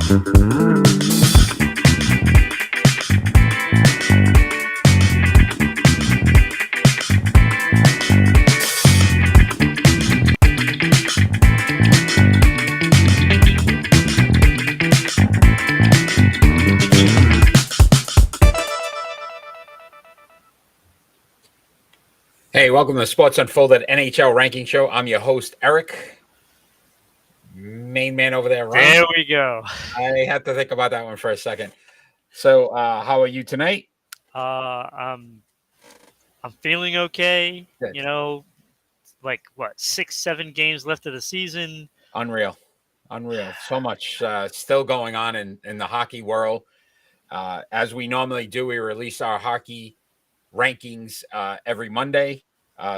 Hey, welcome to the Sports Unfolded NHL Ranking Show. I'm your host, Eric. Main man over there, Ron. There we go. I had to think about that one for a second. So, how are you tonight? I'm feeling okay. Good. You know, like what, 6-7 games left of the season. Unreal. So much still going on in the hockey world. As we normally do, we release our hockey rankings every Monday.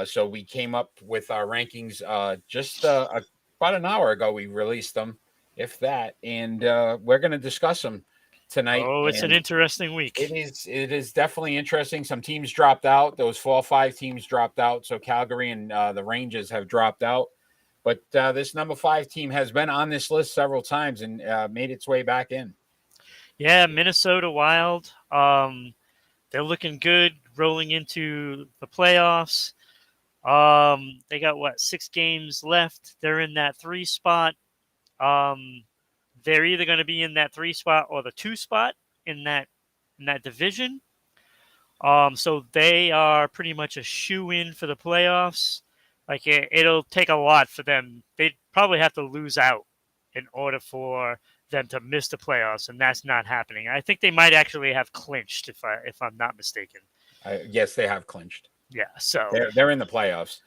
So we came up with our rankings just about an hour ago. We released them, if that, and we're going to discuss them tonight. Oh, it's an And interesting week. It is definitely interesting. Some teams dropped out. Those 4 or 5 teams dropped out. So Calgary and the Rangers have dropped out. But this number 5 team has been on this list several times and made its way back in. Yeah, Minnesota Wild. They're looking good rolling into the playoffs. They got 6 games left. They're in that 3 spot. They're either going to be in that 3 spot or the 2 spot in that division. So they are pretty much a shoe-in for the playoffs. Like it'll take a lot for them. They'd probably have to lose out in order for them to miss the playoffs, and that's not happening. I think they might actually have clinched, if I'm not mistaken. Yes, they have clinched. Yeah, so they're in the playoffs.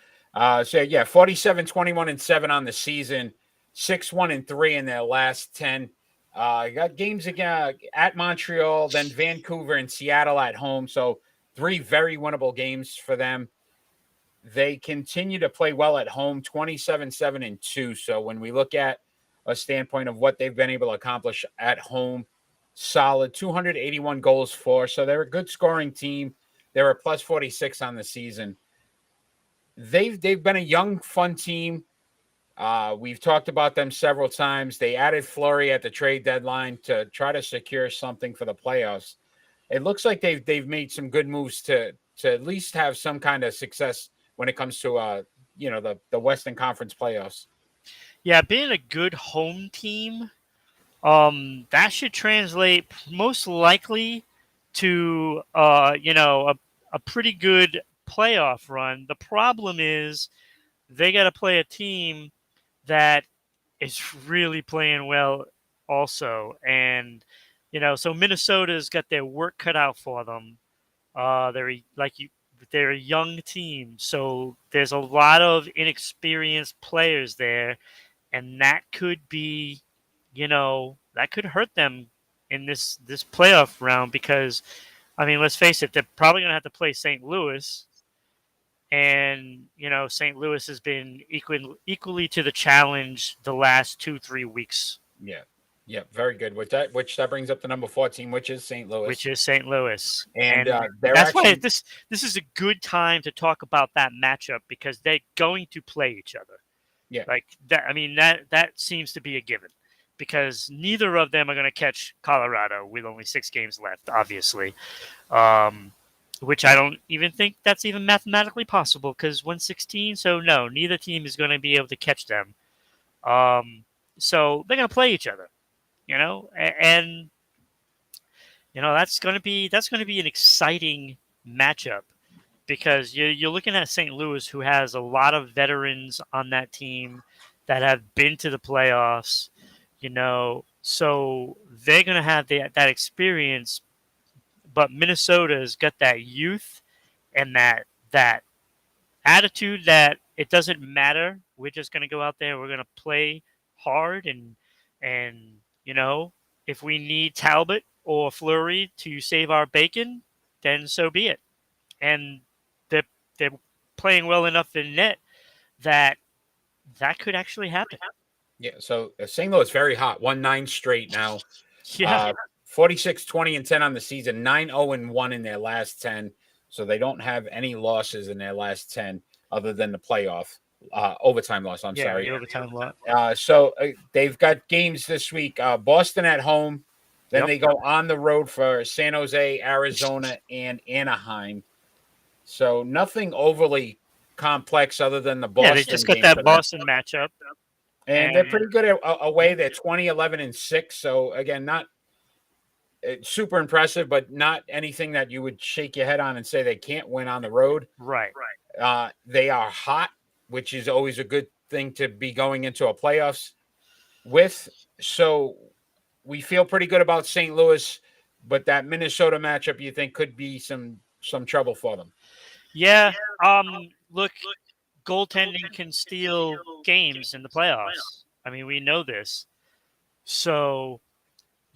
47, 21, and 7 on the season, 6-1-3 in their last 10. Got games again at Montreal, then Vancouver and Seattle at home. So 3 very winnable games for them. They continue to play well at home, 27-7-2. So when we look at a standpoint of what they've been able to accomplish at home, solid 281 goals for. So they're a good scoring team. They're a plus 46 on the season. They've been a young, fun team. We've talked about them several times. They added Fleury at the trade deadline to try to secure something for the playoffs. It looks like they've made some good moves to at least have some kind of success when it comes to the Western Conference playoffs. yeah, being a good home team, that should translate most likely to a pretty good playoff run. The problem is they got to play a team that is really playing well also, and so Minnesota's got their work cut out for them. They're a young team, so there's a lot of inexperienced players there, and that could be, that could hurt them in this playoff round because, I mean, let's face it, they're probably going to have to play St. Louis, and St. Louis has been equally to the challenge the last 2-3 weeks. Yeah, very good. Which that brings up the number 14, which is St. Louis. And that's why this is a good time to talk about that matchup because they're going to play each other. Yeah, like that. I mean that seems to be a given because neither of them are going to catch Colorado with only 6 games left, obviously. Which I don't even think that's even mathematically possible because 116. So no, neither team is going to be able to catch them. So they're going to play each other, and that's going to be an exciting matchup because you're looking at St. Louis, who has a lot of veterans on that team that have been to the playoffs, so they're going to have that experience. But Minnesota's got that youth and that attitude that it doesn't matter. We're just going to go out there. We're going to play hard, and if we need Talbot or Fleury to save our bacon, then so be it. And they're playing well enough in net that could actually happen. Yeah. So St. Louis very hot, won 9 straight now. Yeah. 46, 20, and 10 on the season, 9-0-1 in their last 10. So they don't have any losses in their last 10 other than the playoff overtime loss. I'm Yeah, sorry. the overtime lot. So they've got games this week. Boston at home. Then Yep. they go on the road for San Jose, Arizona, and Anaheim. So nothing overly complex other than the Yeah, Boston they just got game that for them. Boston matchup. And they're pretty good away. They're 20, 11, and 6. So, again, not super impressive, but not anything that you would shake your head on and say they can't win on the road. Right. They are hot, which is always a good thing to be going into a playoffs with. So we feel pretty good about St. Louis, but that Minnesota matchup you think could be some trouble for them. Yeah. Look, goaltending can steal games in the playoffs. I mean, we know this. So,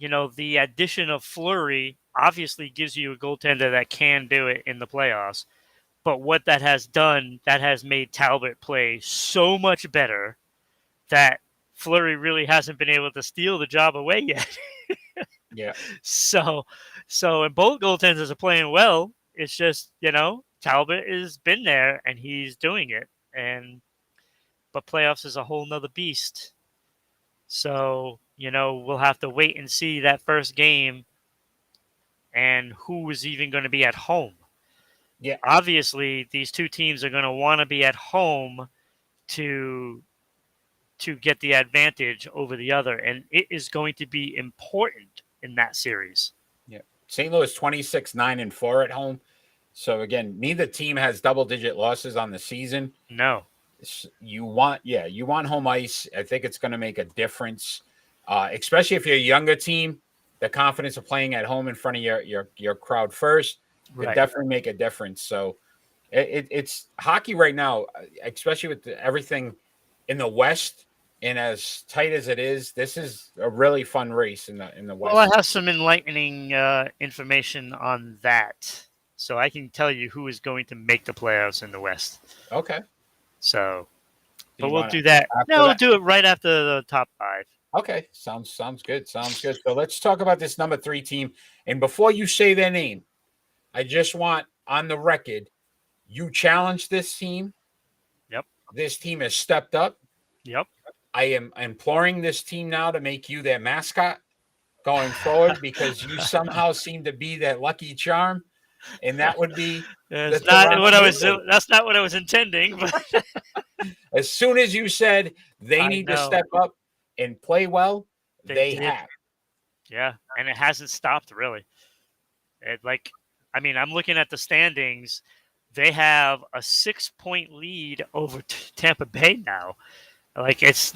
the addition of Fleury obviously gives you a goaltender that can do it in the playoffs. But what that has done, that has made Talbot play so much better that Fleury really hasn't been able to steal the job away yet. Yeah. So and both goaltenders are playing well. It's just, Talbot has been there and he's doing it. But playoffs is a whole nother beast. So, we'll have to wait and see that first game and who is even going to be at home. Yeah. Obviously, these two teams are going to want to be at home to get the advantage over the other, and it is going to be important in that series. Yeah. St. Louis 26-9-4 at home. So again, neither team has double-digit losses on the season. No. You want home ice. I think it's going to make a difference, especially if you're a younger team. The confidence of playing at home in front of your crowd first could definitely make a difference. So it's hockey right now, especially with everything in the West and as tight as it is. This is a really fun race in the West. Well, I have some enlightening information on that, so I can tell you who is going to make the playoffs in the West. Okay. So, but we'll do that. No, we'll do it right after the top 5. Okay, sounds good. Sounds good. So let's talk about this number 3 team. And before you say their name, I just want on the record, you challenged this team. Yep. This team has stepped up. Yep. I am imploring this team now to make you their mascot going forward because you somehow seem to be that lucky charm, and that would be. That's not what I was intending. But as soon as you said they need to step up and play well, they have. Yeah, and it hasn't stopped really. I'm looking at the standings. They have a 6-point lead over Tampa Bay now. Like it's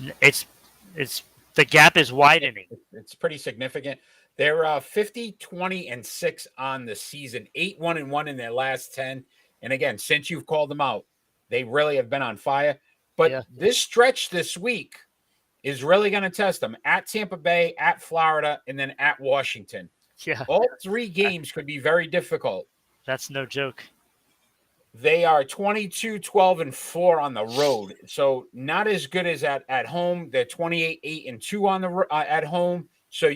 the gap is widening. It's pretty significant. They're 50, 20, and 6 on the season, 8-1-1 in their last 10. And again, since you've called them out, they really have been on fire. But this stretch this week is really going to test them at Tampa Bay, at Florida, and then at Washington. Yeah. All 3 games could be very difficult. That's no joke. They are 22, 12, and 4 on the road. So not as good as at home. They're 28, 8, and 2 on the at home. So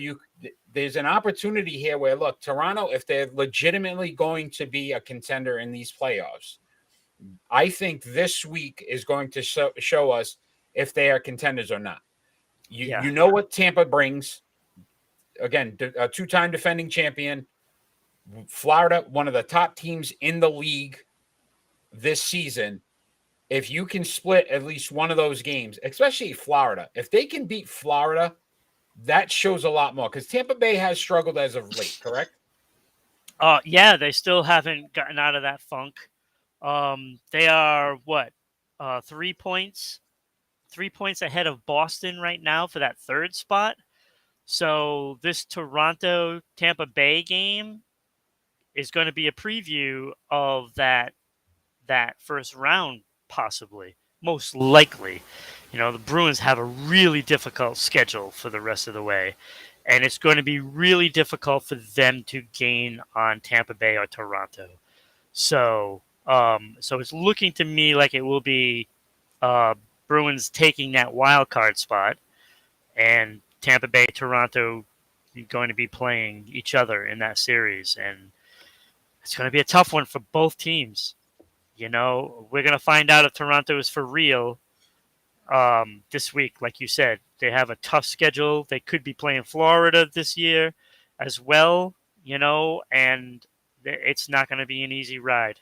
there's an opportunity here where, look, Toronto, if they're legitimately going to be a contender in these playoffs, I think this week is going to show us if they are contenders or not. You know what Tampa brings. Again, a 2-time defending champion. Florida, one of the top teams in the league this season. If you can split at least one of those games, especially Florida, if they can beat Florida, that shows a lot more because Tampa Bay has struggled as of late, correct? They still haven't gotten out of that funk. They are 3 points? 3 points ahead of Boston right now for that 3rd spot. So this Toronto-Tampa Bay game is going to be a preview of that first round, possibly, most likely. The Bruins have a really difficult schedule for the rest of the way, and it's going to be really difficult for them to gain on Tampa Bay or Toronto. So it's looking to me like it will be Bruins taking that wild card spot, and Tampa Bay, Toronto going to be playing each other in that series, and it's going to be a tough one for both teams. We're going to find out if Toronto is for real this week. Like you said, they have a tough schedule. They could be playing Florida this year as well, and it's not going to be an easy ride.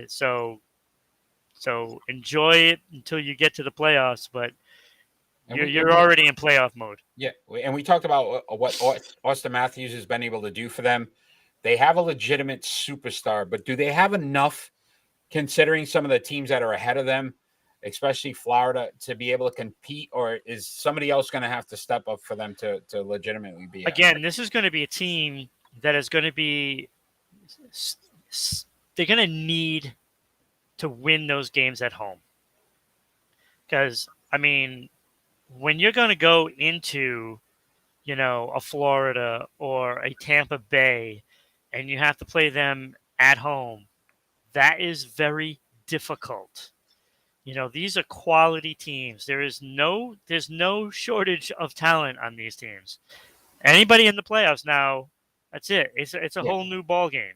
So enjoy it until you get to the playoffs, but you're already in playoff mode. Yeah, and we talked about what Austin Matthews has been able to do for them. They have a legitimate superstar, but do they have enough, considering some of the teams that are ahead of them, especially Florida, to be able to compete, or is somebody else going to have to step up for them to legitimately be Again, this is going to be a team that is going to be they're going to need to win those games at home. Because, I mean, when you're going to go into, a Florida or a Tampa Bay and you have to play them at home, that is very difficult. These are quality teams. There's no shortage of talent on these teams. Anybody in the playoffs now, that's it. It's a whole new ball game.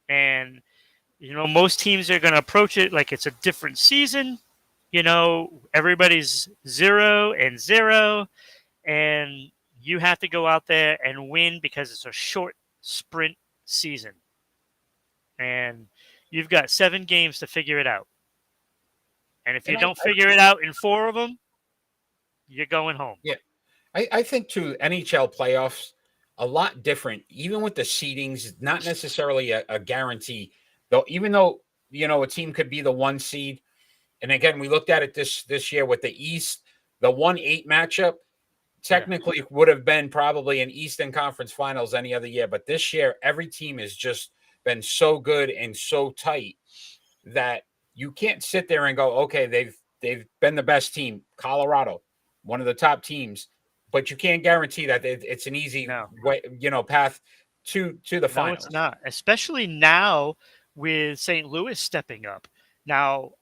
And most teams are going to approach it like it's a different season. Everybody's 0-0, and you have to go out there and win because it's a short sprint season. And you've got 7 games to figure it out. And if you don't figure it out in 4 of them, you're going home. Yeah. I think, too, NHL playoffs, a lot different, even with the seedings, not necessarily a guarantee. Though, even though, a team could be the 1 seed. And again, we looked at it this year with the East, the 1-8 matchup technically would have been probably an Eastern Conference Finals any other year. But this year, every team has just been so good and so tight that you can't sit there and go, okay, they've been the best team. Colorado, one of the top teams, but you can't guarantee that it's an easy way, path to the finals. No, it's not, especially now with St. Louis stepping up. Now,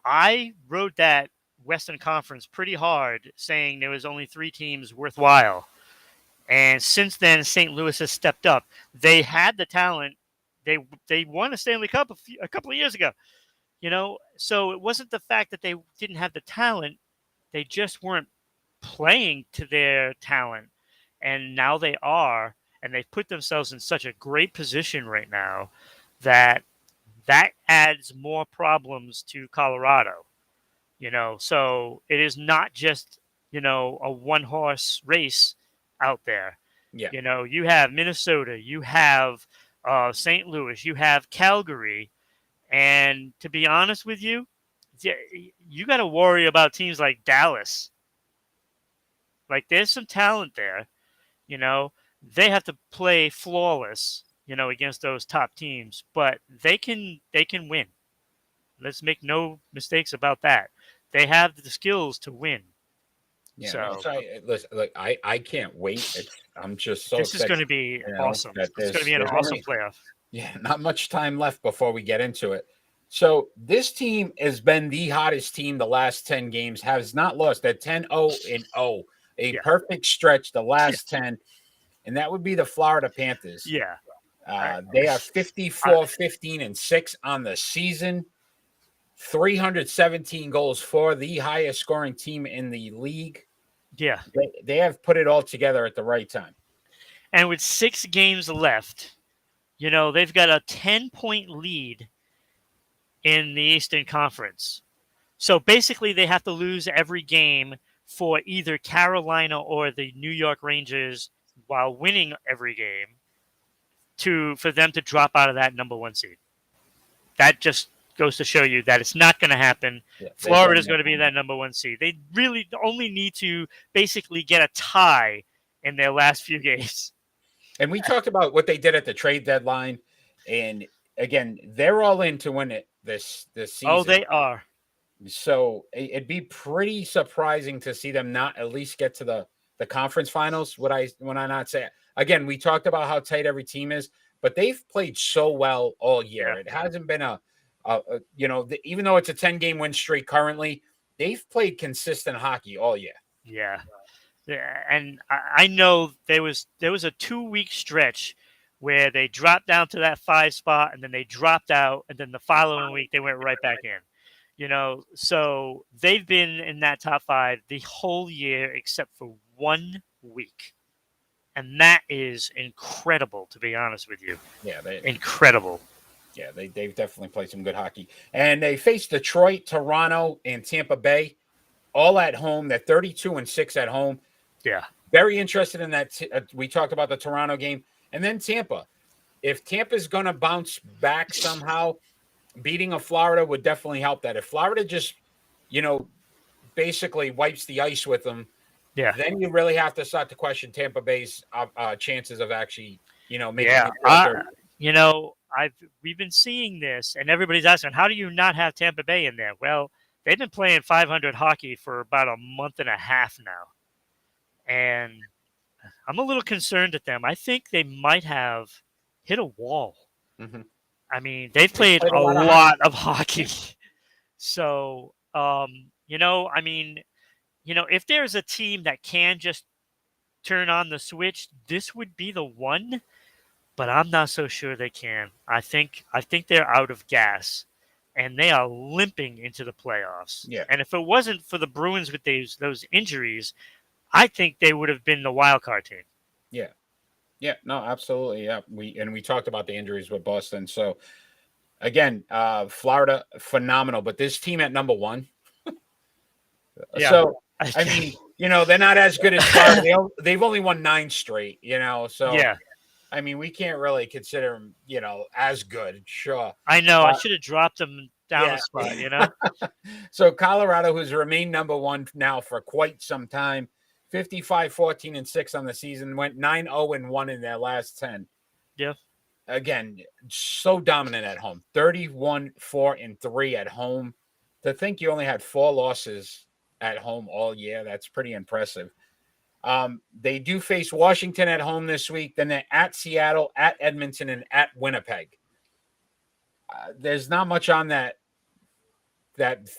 I rode that Western Conference pretty hard, saying there was only 3 teams worthwhile. And since then, St. Louis has stepped up. They had the talent. They won a Stanley Cup a couple of years ago. So it wasn't the fact that they didn't have the talent. They just weren't playing to their talent. And now they are. And they've put themselves in such a great position right now that adds more problems to Colorado. So it is not just, a 1-horse race out there. Yeah. You have Minnesota, you have St. Louis, you have Calgary. And to be honest with you, you got to worry about teams like Dallas. Like, there's some talent there. They have to play flawless, against those top teams, but they can win. Let's make no mistakes about that. They have the skills to win. Yeah, listen, look, I can't wait. I'm just so This is going to be awesome. It's going to be an awesome playoff. Yeah, not much time left before we get into it. So this team has been the hottest team the last 10 games, has not lost at 10-0-0, a perfect stretch the last 10, and that would be the Florida Panthers. Yeah. They are 54-15-6 on the season. 317 goals for, the highest scoring team in the league. Yeah. They have put it all together at the right time. And with 6 games left, they've got a 10-point lead in the Eastern Conference. So basically they have to lose every game for either Carolina or the New York Rangers while winning every game for them to drop out of that number 1 seed. That just goes to show you that it's not going to happen. Yeah, Florida is going to be that number 1 seed. They really only need to basically get a tie in their last few games. And we talked about what they did at the trade deadline. And again, they're all in to win it this season. Oh, they are. So it'd be pretty surprising to see them not at least get to the conference finals. Would I not say it? Again, we talked about how tight every team is, but they've played so well all year. Yeah. It hasn't been even though it's a 10-game win streak currently, they've played consistent hockey all year. Yeah. And I know there was a 2-week stretch where they dropped down to that 5 spot and then they dropped out, and then the following week they went right back in. So they've been in that top 5 the whole year except for 1 week. And that is incredible, to be honest with you. Yeah, Incredible. they've definitely played some good hockey. And they faced Detroit, Toronto, and Tampa Bay, all at home. They're 32-6 at home. Yeah. Very interested in that. We talked about the Toronto game. And then Tampa. If Tampa's going to bounce back somehow, beating a Florida would definitely help that. If Florida just, basically wipes the ice with them, Yeah. then you really have to start to question Tampa Bay's chances of actually, making Yeah. it to We've been seeing this, and everybody's asking, how do you not have Tampa Bay in there? Well, they've been playing 500 hockey for about a month and a half now. And I'm a little concerned at them. I think they might have hit a wall. Mm-hmm. I mean, they've played a lot lot of hockey. So, if there's a team that can just turn on the switch, this would be the one. But I'm not so sure they can. I think they're out of gas, and they are limping into the playoffs. Yeah. And if it wasn't for the Bruins with those injuries, I think they would have been the wild card team. Yeah. Yeah. No, absolutely. Yeah. We talked about the injuries with Boston. So again, Florida, phenomenal. But this team at number 1. Yeah. So I mean, they're not as good as Florida. They've only won 9 straight. So yeah. I mean, we can't really consider them, as good. Sure. I know. I should have dropped them down a spot, So Colorado, who's remained number 1 now for quite some time, 55-14-6 on the season, went 9-0-1 in their last 10. Yeah. Again, so dominant at home. 31-4-3 at home. To think you only had 4 losses at home all year, that's pretty impressive. They do face Washington at home this week. Then they're at Seattle, at Edmonton, and at Winnipeg. There's not much on that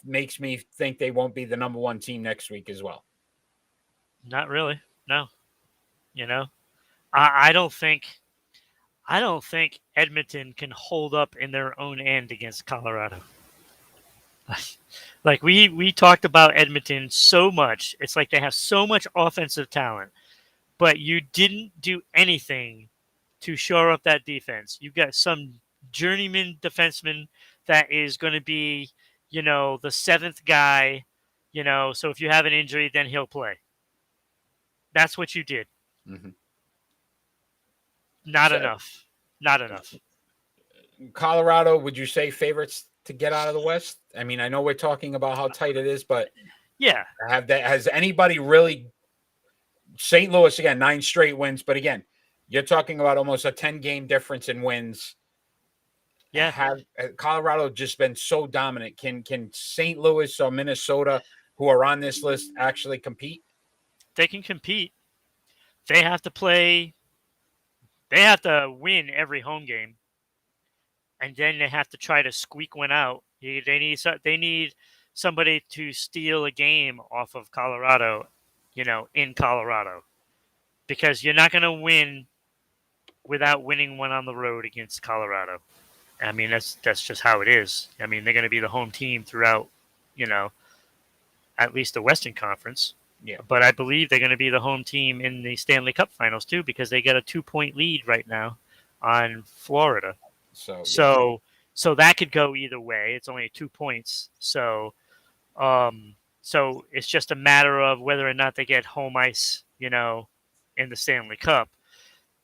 makes me think they won't be the number 1 team next week as well. Not really. No. I don't think Edmonton can hold up in their own end against Colorado. Like we talked about Edmonton so much. It's like they have so much offensive talent, but you didn't do anything to shore up that defense. You've got some journeyman defenseman that is going to be, the 7th guy, so if you have an injury, then he'll play. That's what you did. Mm-hmm. Not enough. Colorado, would you say favorites to get out of the West? I mean, I know we're talking about how tight it is, but yeah, has anybody really? St. Louis again, 9 straight wins, but again, you're talking about almost a 10-game difference in wins. Yeah, have Colorado just been so dominant? Can St. Louis or Minnesota, who are on this list, actually compete? They can compete. They have to play. They have to win every home game, and then they have to try to squeak one out. They need somebody to steal a game off of Colorado, in Colorado, because you're not going to win without winning one on the road against Colorado. I mean, that's just how it is. I mean, they're going to be the home team throughout, at least the Western Conference. Yeah. But I believe they're going to be the home team in the Stanley Cup Finals too, because they got a 2-point lead right now on Florida. So that could go either way. It's only 2 points. So it's just a matter of whether or not they get home ice, in the Stanley Cup.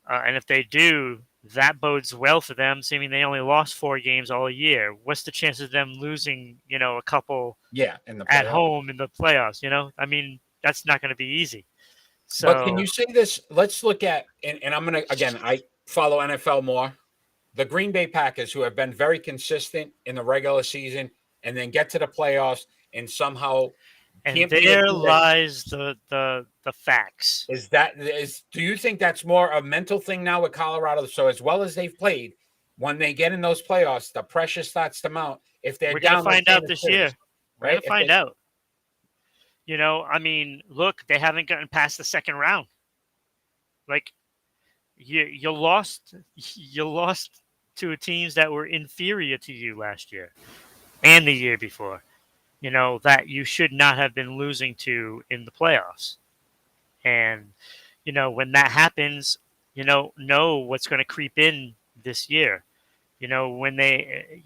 And if they do, that bodes well for them, seeming they only lost 4 games all year. What's the chances of them losing, a couple at home in the playoffs, I mean, that's not going to be easy. So, but can you say this? Let's look at, and I'm going to, again, I follow NFL more. The Green Bay Packers, who have been very consistent in the regular season and then get to the playoffs and somehow and there lies the facts. Do you think that's more a mental thing now with Colorado? So as well as they've played, when they get in those playoffs, the pressure starts to mount. If they're We're down, going to find out this year. Right? We're going to find out. I mean, look, they haven't gotten past the second round. Like, you lost to teams that were inferior to you last year and the year before. that you should not have been losing to in the playoffs. And, when that happens, know what's going to creep in this year. When they,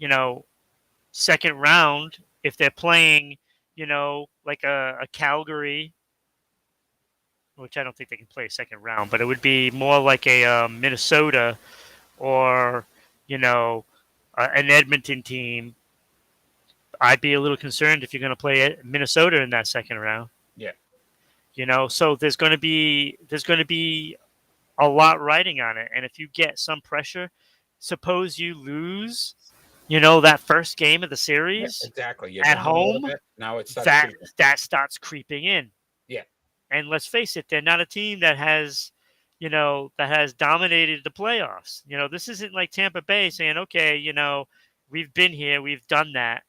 second round, if they're playing, like a Calgary, which I don't think they can play a second round, but it would be more like a Minnesota or, an Edmonton team. I'd be a little concerned if you're going to play Minnesota in that second round. Yeah. So there's going to be a lot riding on it, and if you get some pressure, suppose you lose, that first game of the Yeah, series exactly. You're at down a little home, bit. Now it starts that creeping. that starts creeping in. Yeah. And let's face it, they're not a team that has dominated the playoffs. This isn't like Tampa Bay saying, okay, we've been here, we've done that.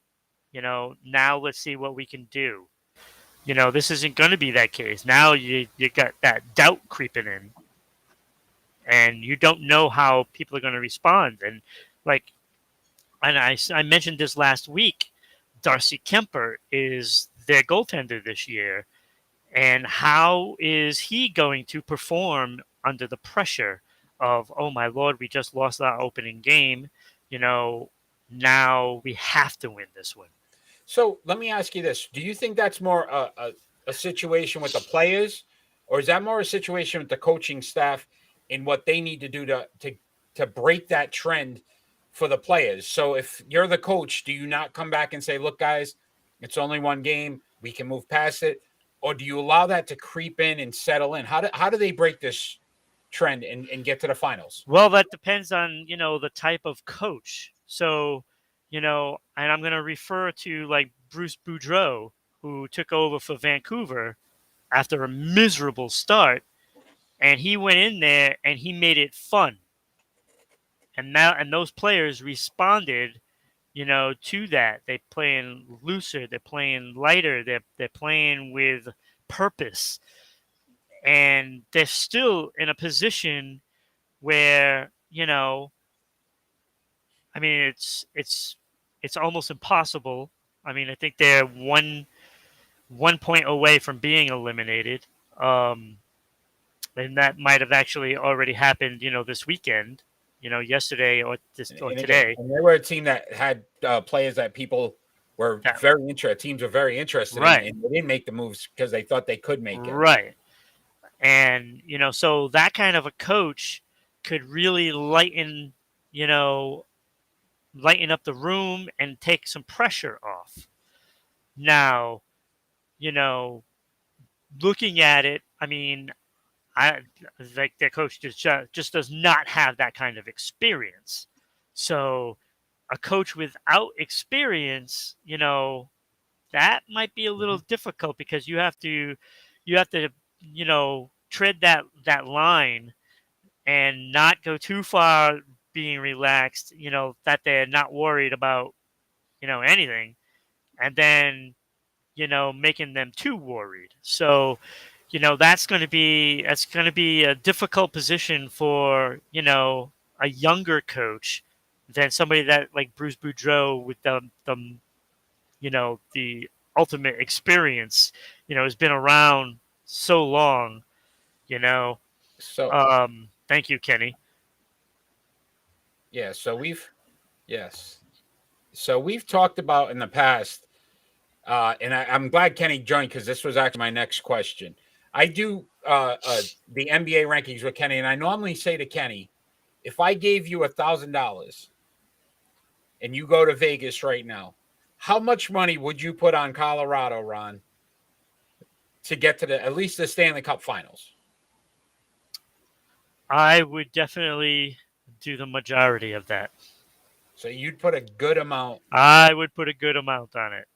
Now let's see what we can do. This isn't going to be that case. Now you got that doubt creeping in, and you don't know how people are going to respond. And like, and I mentioned this last week, Darcy Kemper is their goaltender this year. And how is he going to perform under the pressure of, oh my Lord, we just lost our opening game. Now we have to win this one. So let me ask you this: do you think that's more a situation with the players, or is that more a situation with the coaching staff in what they need to do to break that trend for the players? So if you're the coach, do you not come back and say, "Look, guys, it's only one game. We can move past it," or do you allow that to creep in and settle in? How do they break this trend and get to the finals? Well, that depends on, the type of coach. So, and I'm going to refer to like Bruce Boudreau, who took over for Vancouver after a miserable start. And he went in there and he made it fun. And those players responded, to that. They're playing looser, they're playing lighter, they're playing with purpose. And they're still in a position where, I mean, it's almost impossible. I mean, I think they're one point away from being eliminated, and that might have actually already happened. This weekend. Yesterday or And again, today. and they were a team that had players that people were Yeah. very interested. Teams were very interested in, Right. and they didn't make the moves because they thought they could make it. Right. And so that kind of a coach could really you know, lighten up the room and take some pressure off. Now, you know, looking at it, I mean, I like their coach just does not have that kind of experience. So, a coach without experience, that might be a little Mhm. difficult because you have to tread that line and not go too far being relaxed, that they're not worried about, anything, and then, making them too worried. So, that's going to be a difficult position for, a younger coach than somebody that like Bruce Boudreau with the ultimate experience, has been around so long, you know. So Thank you, Kenny. yeah, yes, so we've talked about in the past, and I'm glad Kenny joined because this was actually my next question. I do the NBA rankings with Kenny, and I normally say to Kenny, if I gave you $1,000 and you go to Vegas right now, how much money would you put on Colorado, Ron, to get to at least the Stanley Cup Finals? I would definitely do the majority of that. So you'd put a good amount. I would put a good amount on it.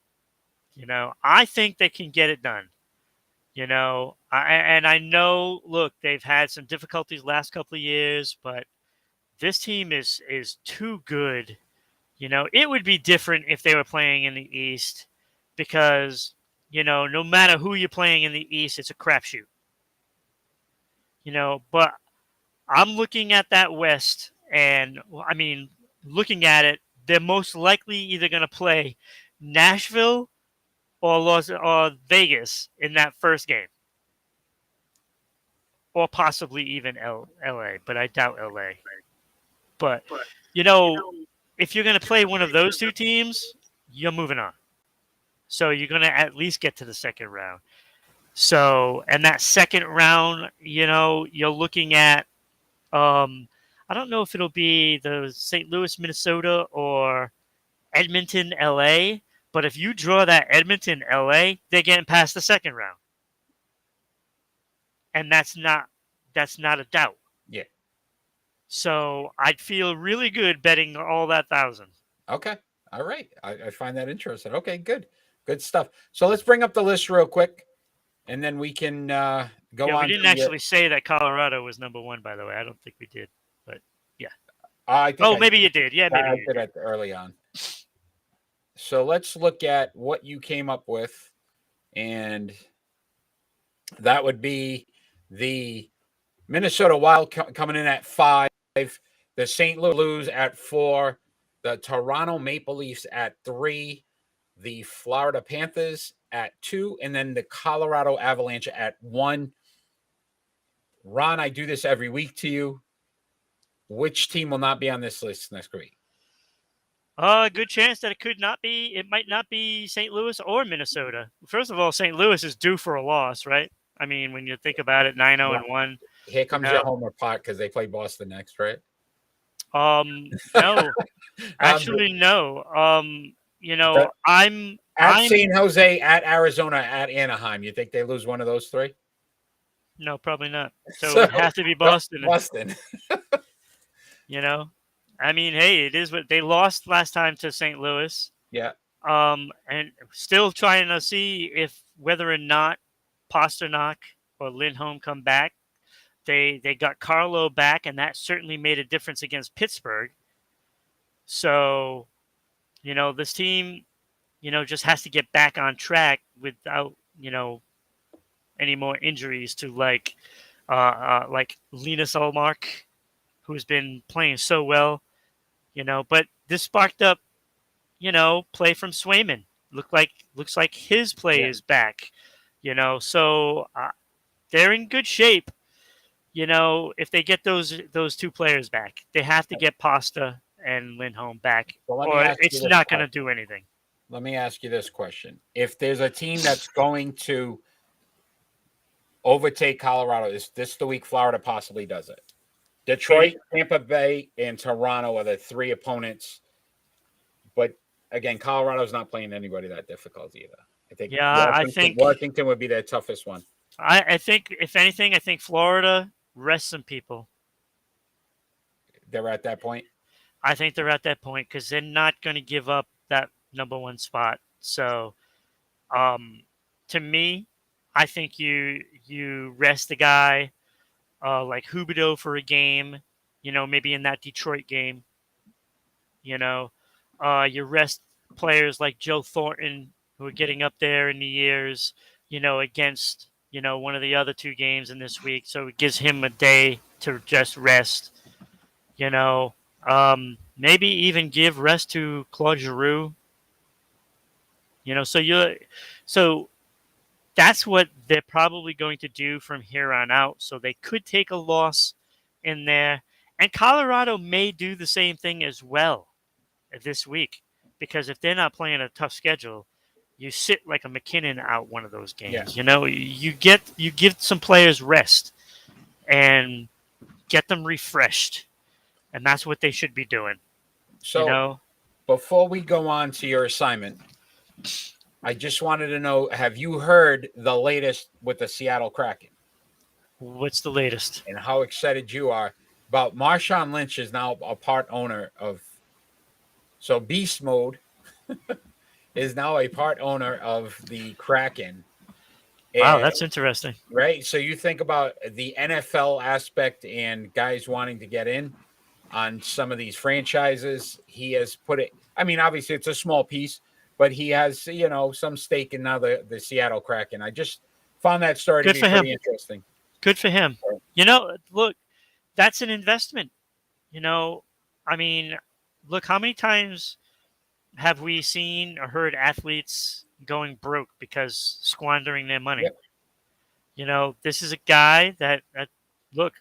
I think they can get it done. And I know. Look, they've had some difficulties last couple of years, but this team is too good. It would be different if they were playing in the East, because no matter who you're playing in the East, it's a crapshoot. But I'm looking at that West, and I mean, looking at it, they're most likely either going to play Nashville or Vegas in that first game, or possibly even L.A. But I doubt L.A. But you know, if you're going to play one of those two teams, you're moving on. So you're going to at least get to the second round. So, and that second round, you're looking at, I don't know if it'll be the St. Louis, Minnesota or Edmonton, LA. But if you draw that Edmonton, LA, they're getting past the second round. And that's not a doubt. Yeah. So I'd feel really good betting all that 1,000. Okay. All right. I find that interesting. Okay, good. Good stuff. So let's bring up the list real quick, and then we can go on. We didn't actually say that Colorado was number one, by the way. I don't think we did. But yeah. I think maybe you did. Yeah, maybe I you did it early on. So let's look at what you came up with, and that would be the Minnesota Wild coming in at 5, the St. Louis at 4, the Toronto Maple Leafs at 3, the Florida Panthers at 2, and then the Colorado Avalanche at 1. Ron, I do this every week to you. Which team will not be on this list next week? Good chance that it could not be. It might not be St. Louis or Minnesota. First of all, St. Louis is due for a loss, right? I mean, when you think about it, 9-0-1. Here comes your homer pot because they play Boston next, right? No, actually, no. I'm at San Jose, at Arizona, at Anaheim. You think they lose one of those 3? No, probably not. So it would have to be Boston. Boston. I mean, hey, it is what they lost last time to St. Louis. Yeah. And still trying to see whether or not Pasternak or Lindholm come back. They got Carlo back, and that certainly made a difference against Pittsburgh. So, this team, just has to get back on track without, any more injuries to like Linus Ullmark, who's been playing so well, But this sparked up, play from Swayman. Looks like his play is back, So they're in good shape. If they get those 2 players back, they have to get Pasta and Lindholm back, or it's not going to do anything. Let me ask you this question. If there's a team that's going to overtake Colorado, is this the week Florida possibly does it? Detroit, Tampa Bay, and Toronto are the 3 opponents. But, again, Colorado's not playing anybody that difficult either. I think Washington would be their toughest one. I think, if anything, Florida rests some people. They're at that point? I think they're at that point because they're not going to give up that number 1 spot. So, to me, I think you rest a guy like Huberdeau for a game, maybe in that Detroit game. You rest players like Joe Thornton, who are getting up there in the years, against one of the other 2 games in this week. So it gives him a day to just rest. Maybe even give rest to Claude Giroux. So that's what they're probably going to do from here on out. So they could take a loss in there. And Colorado may do the same thing as well this week. Because if they're not playing a tough schedule, you sit like a McKinnon out one of those games. Yeah. You give some players rest and get them refreshed. And that's what they should be doing. So before we go on to your assignment, I just wanted to know, have you heard the latest with the Seattle Kraken? What's the latest? And how excited you are about Marshawn Lynch is now a part owner of. So Beast Mode is now a part owner of the Kraken. Wow, that's interesting. Right? So you think about the NFL aspect and guys wanting to get in on some of these franchises. He has put it, I mean, obviously it's a small piece, but he has, some stake in now the Seattle Kraken. I just found that story to be pretty interesting. Good for him. Look, that's an investment. I mean, look, how many times have we seen or heard athletes going broke because squandering their money? Yep. This is a guy that look,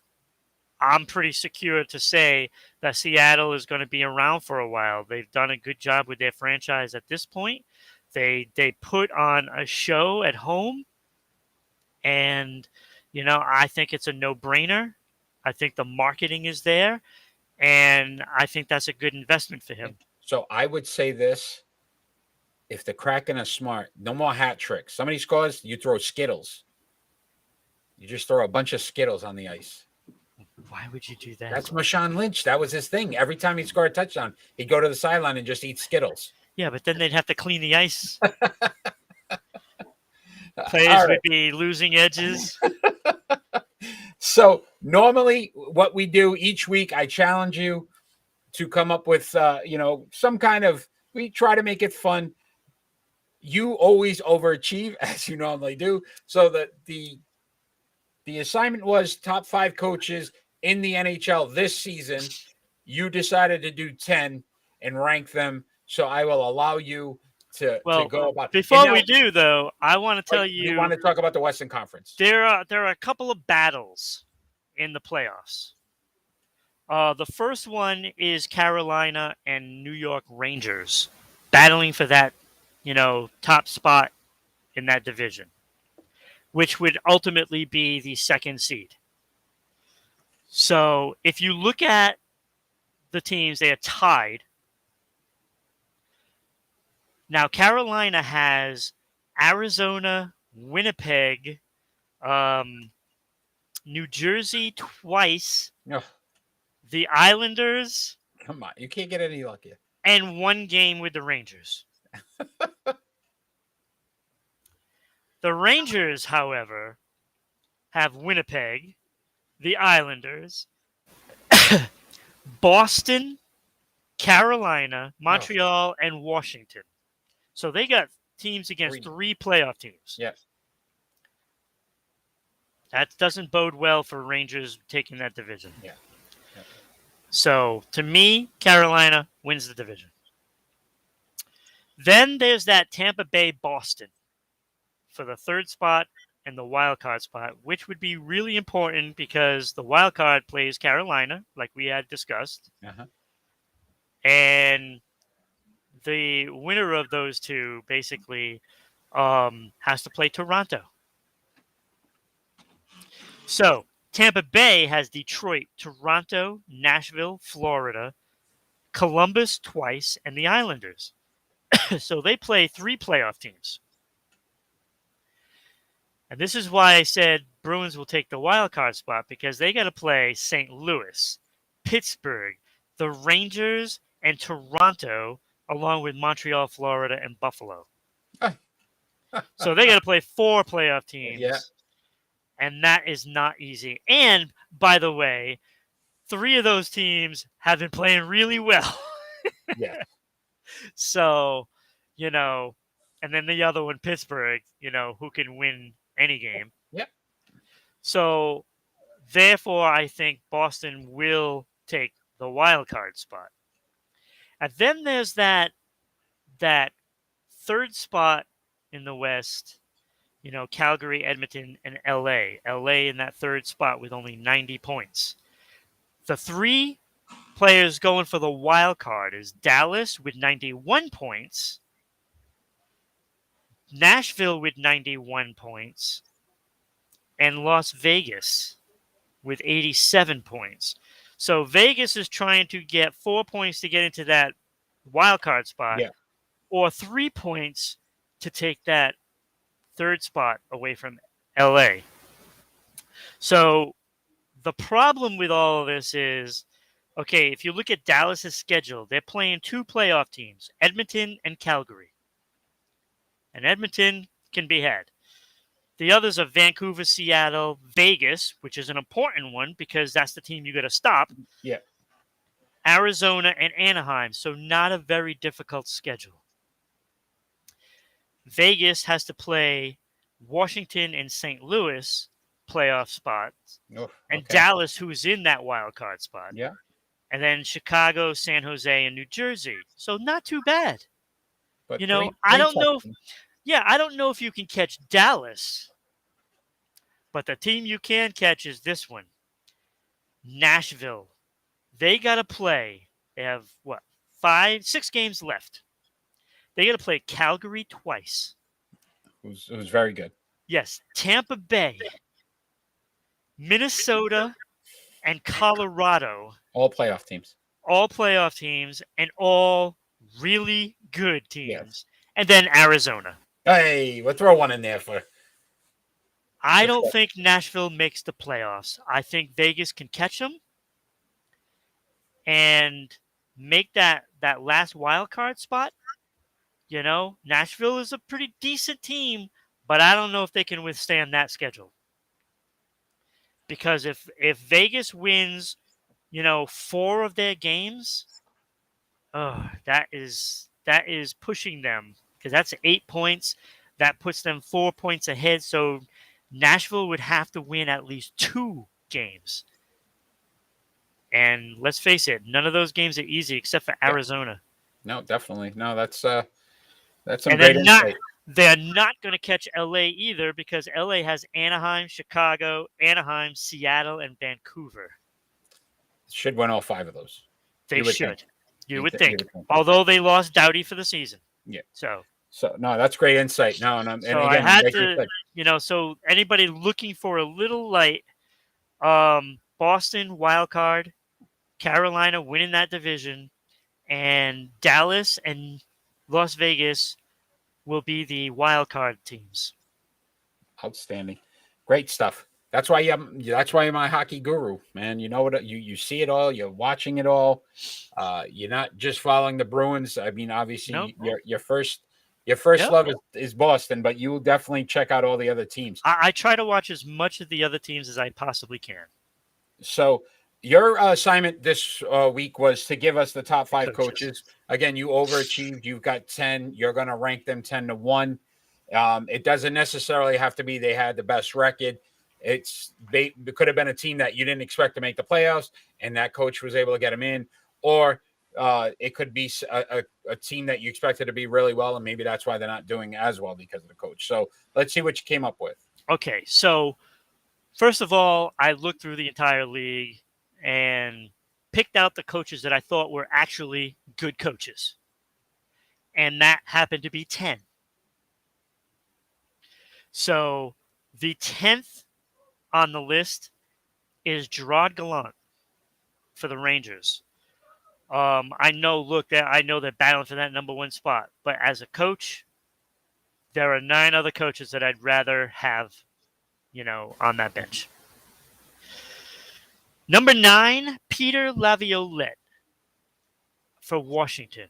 I'm pretty secure to say that Seattle is going to be around for a while. They've done a good job with their franchise at this point. They put on a show at home, and I think it's a no-brainer. I think the marketing is there, and I think that's a good investment for him. So I would say this: if the Kraken are smart, no more hat tricks. Somebody scores, you throw Skittles. You just throw a bunch of Skittles on the ice. Why would you do that? That's Marshawn Lynch. That was his thing. Every time he scored a touchdown, he'd go to the sideline and just eat Skittles. Yeah, but then they'd have to clean the ice. Players would be losing edges. So normally what we do each week, I challenge you to come up with, some kind of, we try to make it fun. You always overachieve as you normally do. So that the assignment was top 5 coaches in the NHL this season. You decided to do 10 and rank them. So I will allow you to go about. Before we do, though, I want to tell you. You want to talk about the Western Conference? There are a couple of battles in the playoffs. The first one is Carolina and New York Rangers battling for that, top spot in that division, which would ultimately be the second seed. So if you look at the teams, they are tied. Now, Carolina has Arizona, Winnipeg, New Jersey twice, the Islanders. Come on, you can't get any luckier. And one game with the Rangers. The Rangers, however, have Winnipeg, the Islanders, Boston, Carolina, Montreal, and Washington. So they got teams against 3 playoff teams. Yes. That doesn't bode well for Rangers taking that division. Yeah. So, to me, Carolina wins the division. Then there's that Tampa Bay-Boston for the 3rd spot and the wild card spot, which would be really important because the wild card plays Carolina, like we had discussed. Uh-huh. And the winner of those two basically has to play Toronto. So Tampa Bay has Detroit, Toronto, Nashville, Florida, Columbus twice, and the Islanders. So they play 3 playoff teams. And this is why I said Bruins will take the wild card spot, because they got to play St. Louis, Pittsburgh, the Rangers, and Toronto, along with Montreal, Florida, and Buffalo. So they got to play 4 playoff teams. Yeah. And that is not easy. And, by the way, 3 of those teams have been playing really well. Yeah. So, and then the other one, Pittsburgh, who can win any game. Yeah. So, therefore, I think Boston will take the wild card spot. And then there's that 3rd spot in the West, Calgary, Edmonton, and LA. LA in that 3rd spot with only 90 points. The 3 players going for the wild card is Dallas with 91 points, Nashville with 91 points, and Las Vegas with 87 points. So Vegas is trying to get 4 points to get into that wild card spot, or 3 points to take that 3rd spot away from LA. So the problem with all of this is, okay, if you look at Dallas's schedule, they're playing 2 playoff teams, Edmonton and Calgary. And Edmonton can be had. The others are Vancouver, Seattle, Vegas, which is an important one because that's the team you got to stop. Yeah. Arizona and Anaheim, so not a very difficult schedule. Vegas has to play Washington and St. Louis playoff spots, and Dallas, who's in that wild card spot. Yeah. And then Chicago, San Jose, and New Jersey. So not too bad. But You know, I three don't tough know. teams. I don't know if you can catch Dallas, but the team you can catch is this one, Nashville. They got to play. They have what, 6 games left. They got to play Calgary twice. It was very good. Yes, Tampa Bay, Minnesota, and Colorado, All playoff teams. all playoff teams and all really good Yes. teams. And then Arizona. Hey, we'll throw one in there for. I Let's don't go. think Nashville makes the playoffs. I think Vegas can catch them and make that last wild card spot. You know, Nashville is a pretty decent team, but I don't know if they can withstand that schedule. Because if Vegas wins, 4 of their games, that is pushing them because that's 8 points. That puts them 4 points ahead. So Nashville would have to win at least 2 games. And let's face it, none of those games are easy except for Yeah. Arizona. No, definitely. No, that's some And great insight. they're not going to catch LA either because LA has Anaheim, Chicago, Anaheim, Seattle, and Vancouver. Should win all 5 of those. They You would should. think. You would think. Although they lost Doughty for the season. Yeah. So no, that's great insight. No, and So again, I had like you to, said, so anybody looking for a little light, Boston wild card, Carolina winning that division, and Dallas and Las Vegas will be the wild card teams. outstanding, great stuff. That's why you're my hockey guru, man. You know what you see it all. You're watching it all. You're not just following the Bruins. I mean, obviously, Nope. your first Yep. love is Boston, but you will definitely check out all the other teams. I try to watch as much of the other teams as I possibly can. So your assignment this week was to give us the top 5 coaches. Again, you overachieved. You've got 10. You're going to rank them 10-1. It doesn't necessarily have to be they had the best record. It could have been a team that you didn't expect to make the playoffs, and that coach was able to get them in, or it could be a team that you expected to be really well, and maybe that's why they're not doing as well because of the coach. So let's see what you came up with. Okay, so first of all, I looked through the entire league and picked out the coaches that I thought were actually good coaches. And that happened to be 10. So the 10th on the list is Gerard Gallant for the Rangers. I know they're battling for that number 1 spot, but as a coach, there are 9 other coaches that I'd rather have, on that bench. Number 9, Peter Laviolette for Washington.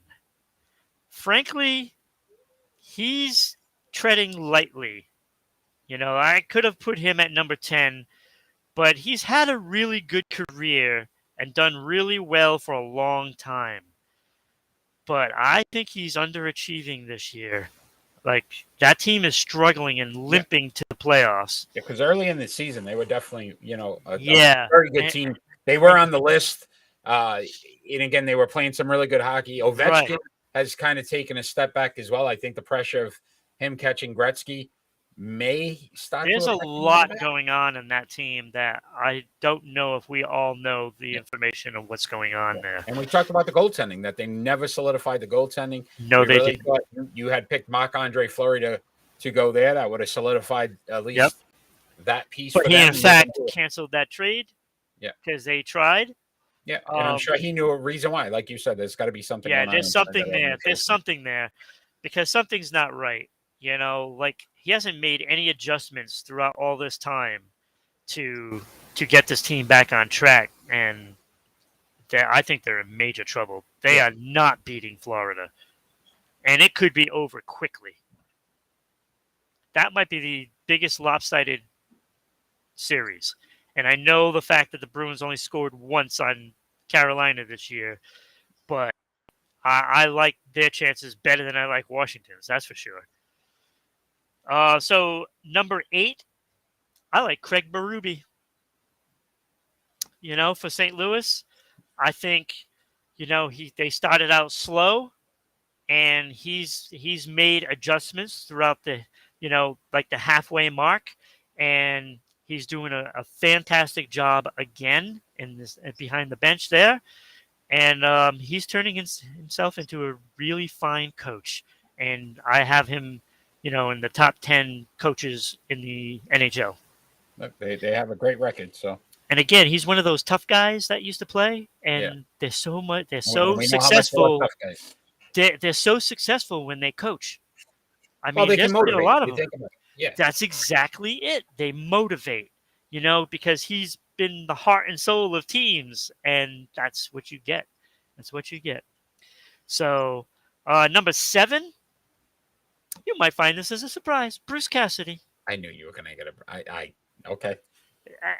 Frankly, he's treading lightly. I could have put him at number 10, but he's had a really good career and done really well for a long time. But I think he's underachieving this year. Like, that team is struggling and limping to the playoffs. Yeah, because early in the season, they were definitely, a very good team. They were on the list. And again, they were playing some really good hockey. Ovechkin has kind of taken a step back as well. I think the pressure of him catching Gretzky may start. There's a lot going on in that team that I don't know if we all know the information of what's going on there. And we talked about the goaltending, that they never solidified the goaltending. No, they didn't. You had picked Marc-Andre Fleury to go there. That would have solidified at least that piece. But he, in fact, canceled that trade. Yeah, because they tried. Yeah, and I'm sure he knew a reason why. Like you said, there's got to be something. Yeah, there's something there. There's something there because something's not right. Like he hasn't made any adjustments throughout all this time to get this team back on track, and I think they're in major trouble. They are not beating Florida, and it could be over quickly. That might be the biggest lopsided series. And I know the fact that the Bruins only scored once on Carolina this year, but I like their chances better than I like Washington's. That's for sure. So number 8, I like Craig Berube. For St. Louis, I think, they started out slow and he's made adjustments throughout the like the halfway mark, and he's doing a fantastic job again in this behind the bench there, and he's turning himself into a really fine coach, and I have him, in the top 10 coaches in the NHL. Look, they have a great record. So And again, he's one of those tough guys that used to play, yeah, and they're and so we know how much they love successful. tough guys. They're so successful when they coach. I Well, mean, they can there's been a motivate. lot of You them. think about it. Yeah. That's exactly it. They motivate, because he's been the heart and soul of teams, and that's what you get. That's what you get. So, number 7, you might find this as a surprise. Bruce Cassidy. I knew you were going to get I okay.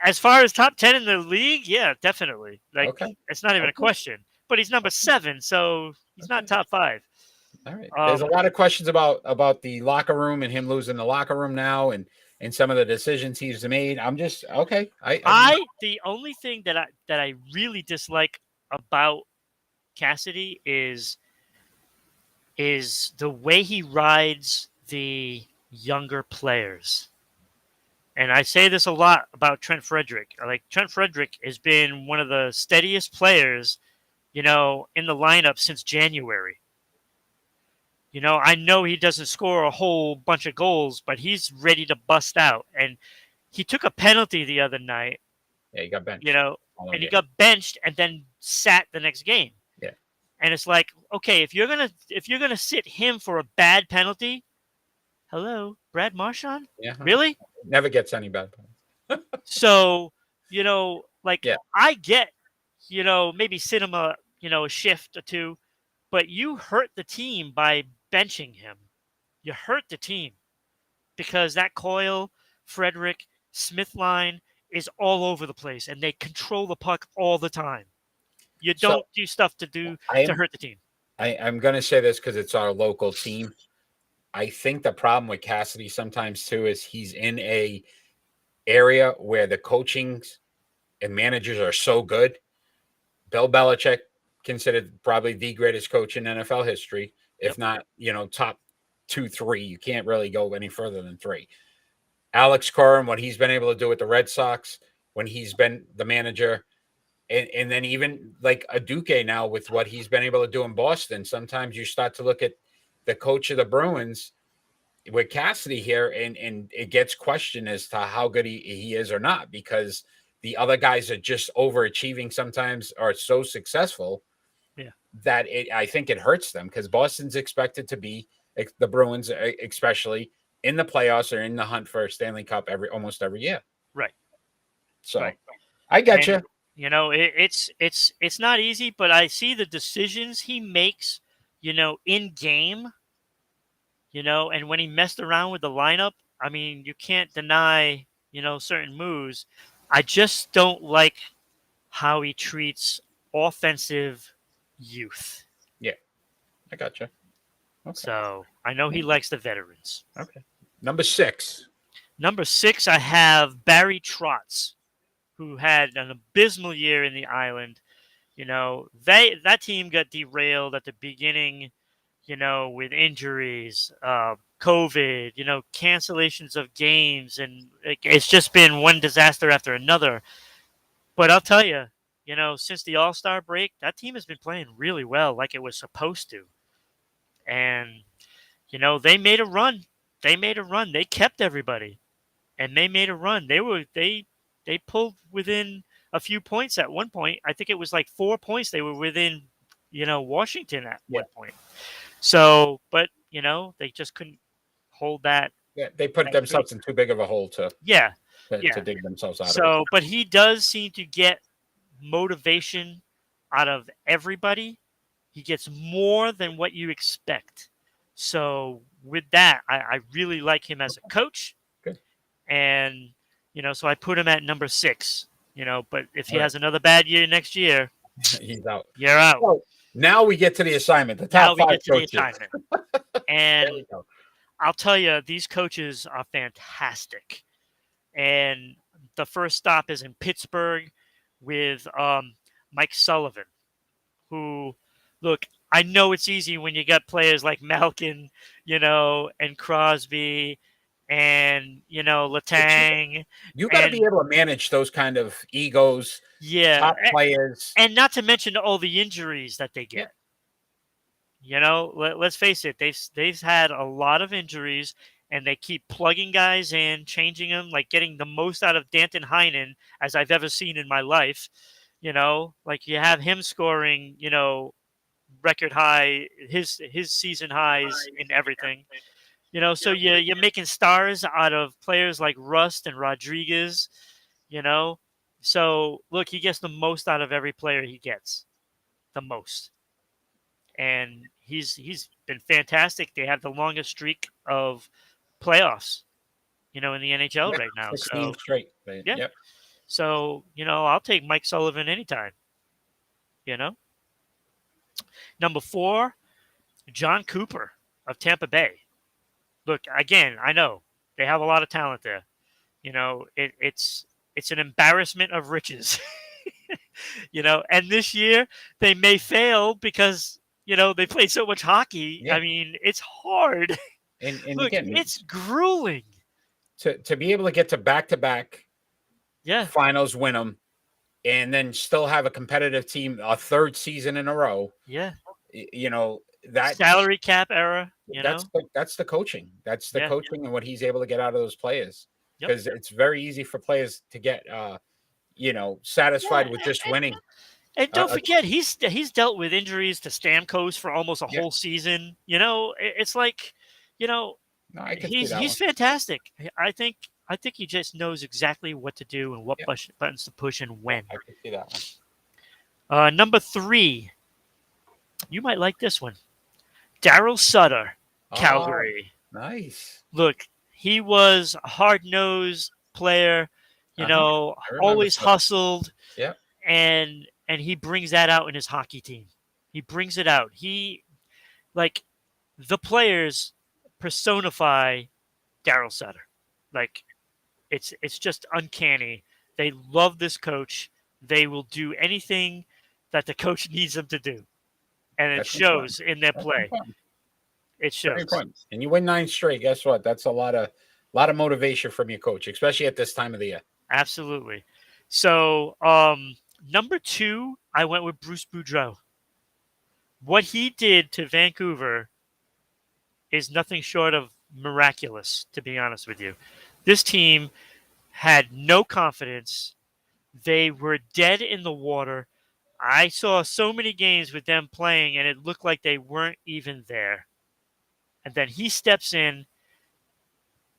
As far as top 10 in the league, yeah, definitely. Like, Okay. it's not even a Okay. question. But he's number 7, so he's not top 5. All right. There's a lot of questions about the locker room and him losing the locker room now, and some of the decisions he's made. I'm just okay. The only thing that I really dislike about Cassidy is the way he rides the younger players. And I say this a lot about Trent Frederick. Like, Trent Frederick has been one of the steadiest players, in the lineup since January. I know he doesn't score a whole bunch of goals, but he's ready to bust out. And he took a penalty the other night, Yeah, he got benched. And he got benched and then sat the next game. Yeah. And it's like, okay, if you're gonna sit him for a bad penalty, hello, Brad Marchand, Yeah. really? Never gets any bad points. So, like, Yeah. I get, maybe sit him a shift or two, but you hurt the team by benching him. You hurt the team because that Coyle, Frederick, Smith line is all over the place, and they control the puck all the time. You So don't do stuff to hurt the team. I'm going to say this because it's our local team. I think the problem with Cassidy sometimes too is he's in a area where the coachings and managers are so good. Bill Belichick, considered probably the greatest coach in NFL history, if not, top 2, 3. You can't really go any further than 3. Alex Corin, what he's been able to do with the Red Sox when he's been the manager, and then even like a Duque now with what he's been able to do in Boston. Sometimes you start to look at the coach of the Bruins with Cassidy here, and it gets questioned as to how good he is or not, because the other guys are just overachieving sometimes, are so successful that I think it hurts them, because Boston's expected to be, the Bruins especially, in the playoffs or in the hunt for a Stanley Cup almost every year. Right. So right. I get you. It's not easy, but I see the decisions he makes, in game, and when he messed around with the lineup, I mean, you can't deny, certain moves. I just don't like how he treats offensive youth. Yeah, I got you. Okay. So I know he likes the veterans. Okay. Number 6. Number 6, I have Barry Trotz, who had an abysmal year in the Island. That team got derailed at the beginning, with injuries, COVID, cancellations of games, and it's just been one disaster after another. But I'll tell you, since the All-Star break, that team has been playing really well, like it was supposed to. And, they made a run. They kept everybody, and they made a run. They pulled within a few points at one point. I think it was like 4 points they were within, Washington at one point. So, but, they just couldn't hold that. Yeah, they put themselves in too big of a hole to dig themselves out of it. So, but he does seem to get motivation out of everybody. He gets more than what you expect. So with that, I really like him as a coach. Good. And, so I put him at number 6, but if he has another bad year next year, he's out. You're out. So now we get to the assignment, the top 5 coaches. The assignment. And I'll tell you, these coaches are fantastic. And the first stop is in Pittsburgh with Mike Sullivan, who, look, I know it's easy when you got players like Malkin, and Crosby, and But Letang, you got to be and able to manage those kind of egos, yeah, top players. and not to mention all the injuries that they Yeah, get. Let's face it, they've had a lot of injuries, and they keep plugging guys in, changing them, like getting the most out of Danton Heinen as I've ever seen in my life. Like you have him scoring, record high, his season highs in everything. So you're making stars out of players like Rust and Rodriguez. You know, so look, he gets the most out of every player he gets, the most, and he's been fantastic. They have the longest streak of playoffs, in the NHL yep, right now. 16 So straight. But, yeah, yep. so I'll take Mike Sullivan anytime. You know, number 4, John Cooper of Tampa Bay. Look, again, I know they have a lot of talent there. It's an embarrassment of riches. And this year they may fail because they played so much hockey. Yeah. I mean, it's hard. And Look, again, it's grueling. to be able to get to back Yeah, finals, win them, and then still have a competitive team a third season in a row, yeah. that Salary cap era. that's the coaching. That's the Yeah, coaching and what he's able to get out of those players. yep. Because it's very easy for players to get satisfied Yeah, with just winning. and don't Uh, forget he's dealt with injuries to Stamkos for almost a yeah, whole season. It's like, you know, no, I could see he's that one. he's fantastic. I think he just knows exactly what to do and what Yeah, buttons to push and when. I could see that one. Number 3, you might like this one. Daryl Sutter, Oh, Calgary. nice. Look, he was a hard-nosed player, Uh-huh. I remember always Sutter. hustled, Yeah, and he brings that out in his hockey team. He brings it out. Like the players personify Daryl Sutter. Like it's just uncanny. They love this coach. They will do anything that the coach needs them to do, and it that's important. shows in their That's play. important. It Very shows. important. And you win 9 straight. Guess what? That's a lot of motivation from your coach, especially at this time of the year. Absolutely. So, number 2, I went with Bruce Boudreau. What he did to Vancouver is nothing short of miraculous, to be honest with you. This team had no confidence. They were dead in the water. I saw so many games with them playing, and it looked like they weren't even there. And then he steps in,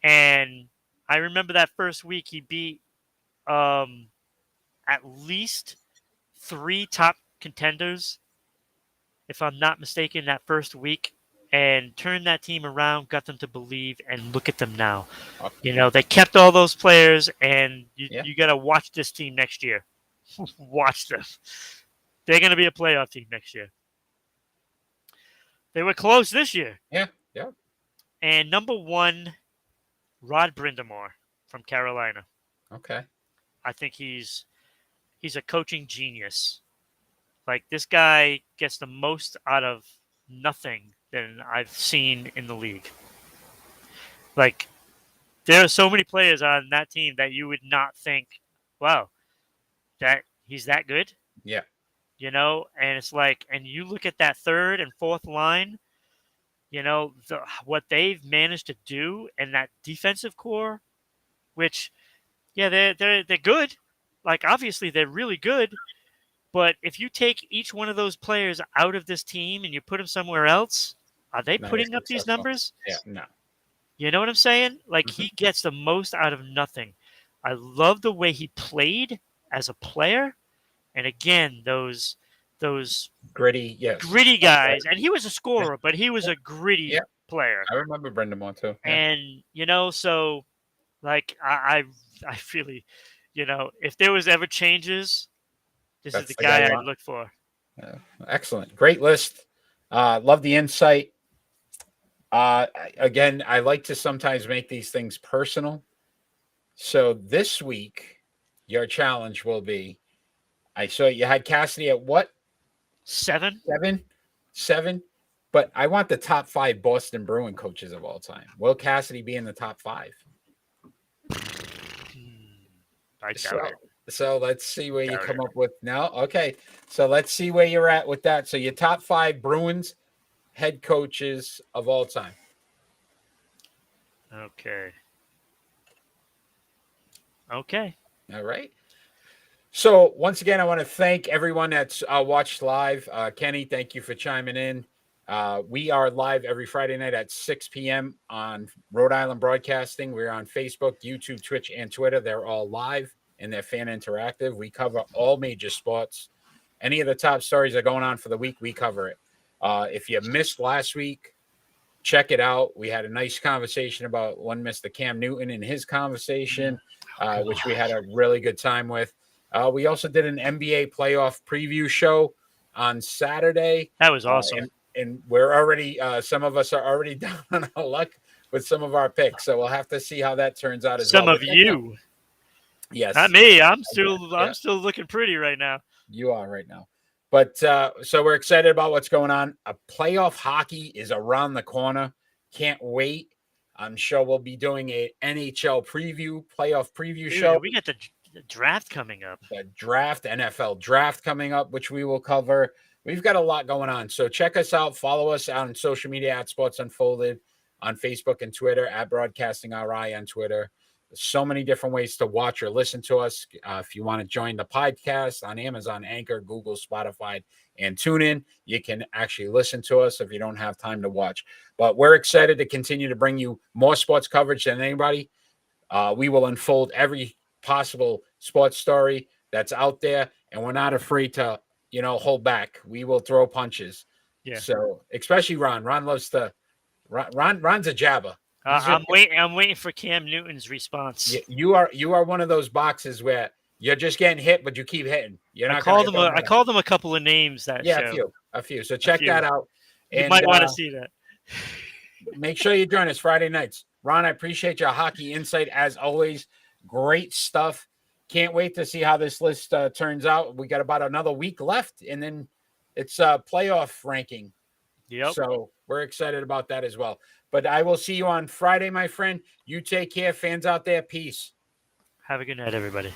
and I remember that first week he beat at least 3 top contenders, if I'm not mistaken, that first week, and turned that team around, got them to believe, and look at them now. They kept all those players, and Yeah. you got to watch this team next year. Watch them. They're going to be a playoff team next year. They were close this year. Yeah. Yeah. And number 1, Rod Brindamore from Carolina. Okay. I think he's a coaching genius. Like, this guy gets the most out of nothing than I've seen in the league. Like, there are so many players on that team that you would not think, wow, that he's that good. Yeah. And it's like, and you look at that third and fourth line, what they've managed to do, and that defensive core, which, yeah, they're good. Like, obviously they're really good, but if you take each one of those players out of this team and you put them somewhere else, are they Not as putting up these successful. numbers? Yeah. No. You know what I'm saying? Like, Mhm. he gets the most out of nothing. I love the way he played as a player, and again, those Gritty. Yes. gritty That's right. guys. And he was a scorer, but he was a gritty Yeah. player. I remember Brendan Moore too. Yeah. And so, like, I really, if there was ever changes, this is That's the the guy guy you I'd want. look for. Excellent. Great list. Love the insight. Again, I like to sometimes make these things personal. So this week, your challenge will be, I saw you had Cassidy at what? 7? 7? 7, but I want the top 5 Boston Bruin coaches of all time. Will Cassidy be in the top 5? I doubt So, it. so let's see where you Doubt come it. up with. No, okay. So let's see where you're at with that. So your top 5 Bruins head coaches of all time. Okay. Okay. All right. So once again, I want to thank everyone that's watched live. Kenny, thank you for chiming in. We are live every Friday night at 6 p.m. on Rhode Island Broadcasting. We're on Facebook, YouTube, Twitch, and Twitter. They're all live and they're fan interactive. We cover all major sports. Any of the top stories that are going on for the week, we cover it. If you missed last week, check it out. We had a nice conversation about one Mr. Cam Newton and his conversation, which we had a really good time with. We also did an NBA playoff preview show on Saturday. That was awesome. And we're already, some of us are already down on our luck with some of our picks. So we'll have to see how that turns out as Some well. of you. Yes. Not me. I'm still looking pretty right now. You are right now. But so we're excited about what's going on. A playoff hockey is around the corner. Can't wait. I'm sure we'll be doing a NHL playoff preview show. We got the draft coming up. The NFL draft coming up, which we will cover. We've got a lot going on. So check us out. Follow us on social media at Sports Unfolded on Facebook and Twitter, at Broadcasting RI on Twitter. There's so many different ways to watch or listen to us. If you want to join the podcast on Amazon, Anchor, Google, Spotify, and TuneIn, you can actually listen to us if you don't have time to watch. But we're excited to continue to bring you more sports coverage than anybody. We will unfold every possible sports story that's out there, and we're not afraid to, hold back. We will throw punches. Yeah. So especially Ron. Ron loves to. Ron's a jabber. I'm waiting for Cam Newton's response. You are one of those boxes where you're just getting hit, but you keep hitting. I called them a couple of names that show. A few. So check that out. You might want to see that. Make sure you join us Friday nights. Ron, I appreciate your hockey insight as always. Great stuff. Can't wait to see how this list turns out. We got about another week left, and then it's playoff ranking. Yep. So we're excited about that as well. But I will see you on Friday, my friend. You take care, fans out there. Peace. Have a good night, everybody.